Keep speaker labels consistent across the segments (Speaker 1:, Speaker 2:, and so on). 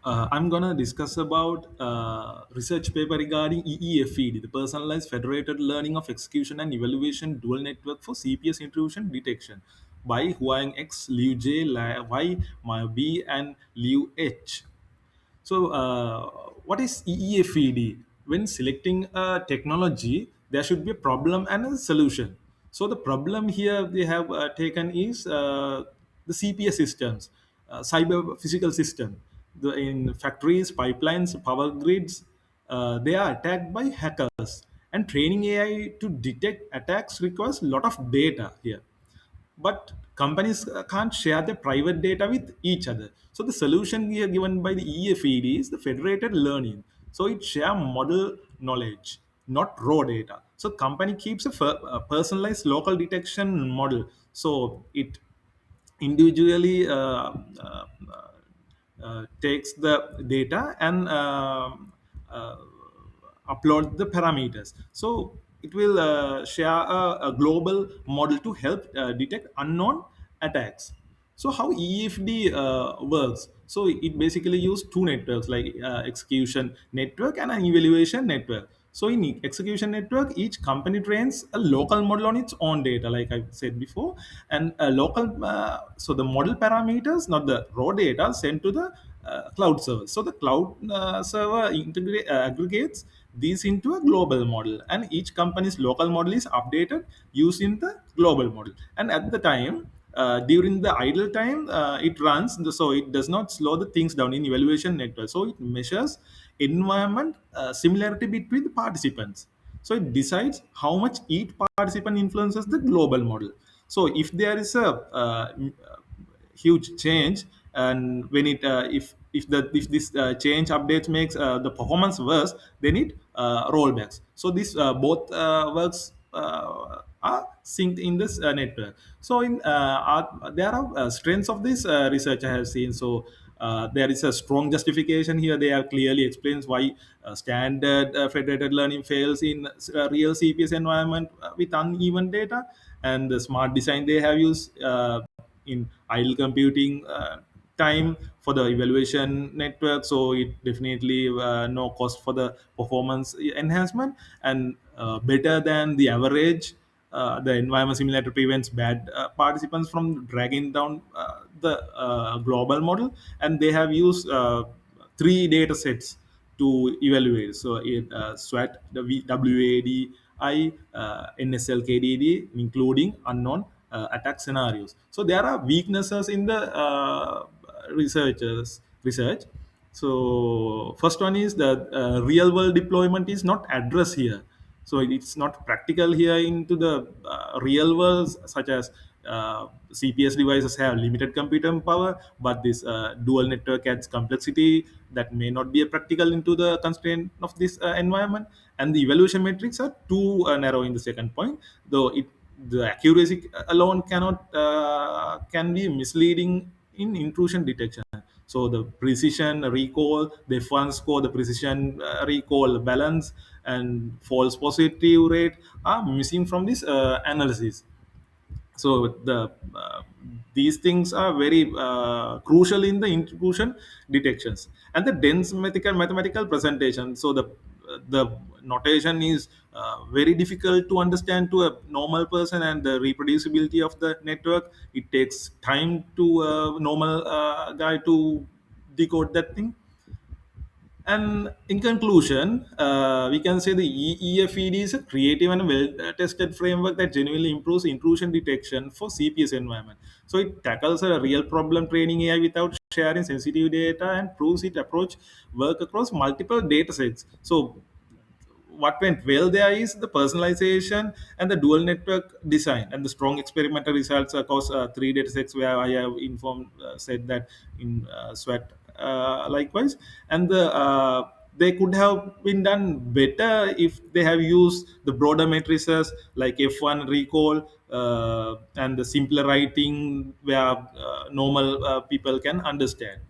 Speaker 1: I'm gonna discuss about research paper regarding EEFED, the Personalized Federated Learning of Execution and Evaluation Dual Network for CPS Intrusion Detection by Huang X, Liu J, Y, Ma B, and Liu H. So, what is EEFED? When selecting a technology, there should be a problem and a solution. So, the problem here they have taken is the CPS systems, cyber physical system. In factories, pipelines, power grids, they are attacked by hackers. And training AI to detect attacks requires a lot of data here, but companies can't share their private data with each other. So the solution here given by the EFED is the federated learning. So it share model knowledge, not raw data. So company keeps a personalized local detection model. So it individually takes the data and uh, upload the parameters. So it will share a global model to help detect unknown attacks. So how EFD works? So it basically use two networks like execution network and an evaluation network. So in execution network, each company trains a local model on its own data, like I said before, and a local. So the model parameters, not the raw data, sent to the cloud server. So the cloud server aggregates these into a global model, and each company's local model is updated using the global model. And at the time, during the idle time, it runs, so it does not slow the things down in evaluation network. So it measures environment similarity between the participants. So it decides how much each participant influences the global model. So if there is a huge change, and when it if this change updates makes the performance worse, then it rollbacks. So this both works are synced in this network. So there are strengths of this research I have seen. So there is a strong justification here. They have clearly explains why standard federated learning fails in real CPS environment with uneven data, and the smart design they have used in idle computing time for the evaluation network. So it definitely no cost for the performance enhancement, and better than the average. The environment simulator prevents bad participants from dragging down the global model, and they have used three data sets to evaluate. So it SWAT, the WADI, NSLKDD, including unknown attack scenarios. So there are weaknesses in the researchers research. So first one is that real world deployment is not addressed here. So it's not practical here into the real world, such as CPS devices have limited computing power, but this dual network adds complexity that may not be a practical into the constraint of this environment. And the evaluation metrics are too narrow in the second point, though the accuracy alone can be misleading in intrusion detection. So the precision recall, the F1 score, the precision recall balance, and false positive rate are missing from this analysis. So these things are very crucial in the intrusion detections. And the dense mathematical presentation. So the notation is very difficult to understand to a normal person, and the reproducibility of the network, it takes time to a normal guy to decode that thing. And in conclusion, we can say the EEFED is a creative and well-tested framework that genuinely improves intrusion detection for CPS environment. So it tackles a real problem, training AI without sharing sensitive data, and proves it approach work across multiple data sets. So what went well there is the personalization and the dual network design, and the strong experimental results across three data sets where I have informed said that in SWAT likewise. And they could have been done better if they have used the broader matrices like F1 recall, and the simpler writing where normal people can understand.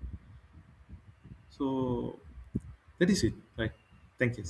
Speaker 1: So that is it, right? Thank you.